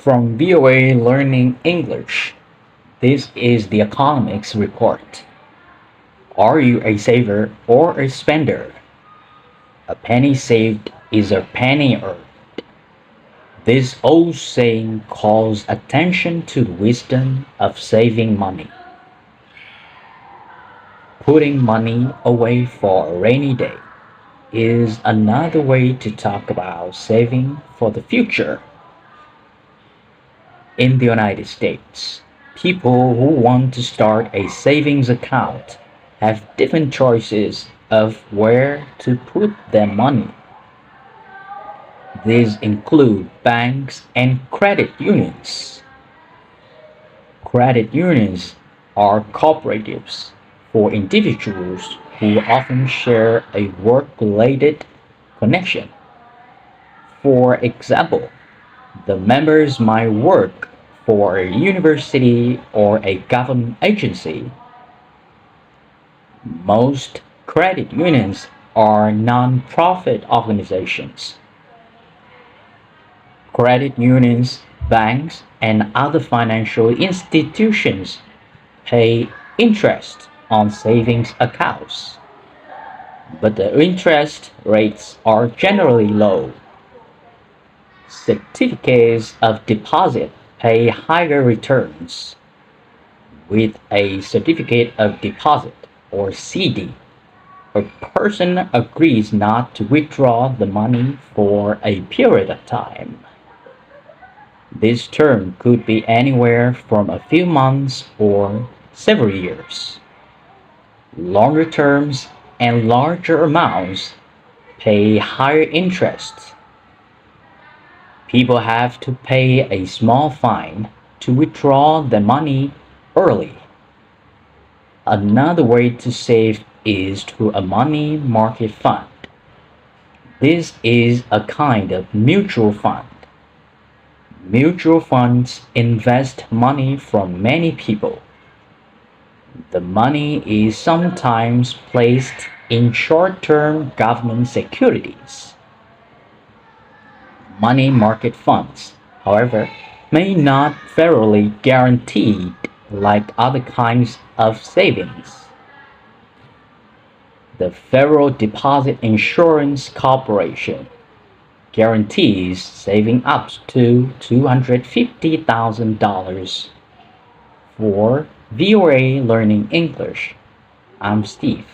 From VOA Learning English, this is the Economics Report. Are you a saver or a spender? A penny saved is a penny earned. This old saying calls attention to the wisdom of saving money. Putting money away for a rainy day is another way to talk about saving for the future. In the United States, people who want to start a savings account have different choices of where to put their money. These include banks and credit unions. Credit unions are cooperatives for individuals who often share a work-related connection. For example, the members might work for a university or a government agency. Most credit unions are non-profit organizations. Credit unions, banks, and other financial institutions pay interest on savings accounts, but the interest rates are generally low. Certificates of deposit pay higher returns. With a certificate of deposit, or CD, a person agrees not to withdraw the money for a period of time. This term could be anywhere from a few months or several years. Longer terms and larger amounts pay higher interest. People have to pay a small fine to withdraw the money early. Another way to save is through a money market fund. This is a kind of mutual fund. Mutual funds invest money from many people. The money is sometimes placed in short-term government securities. Money market funds, however, may not federally guaranteed like other kinds of savings. The Federal Deposit Insurance Corporation guarantees saving up to $250,000. For VOA Learning English, I'm Steve.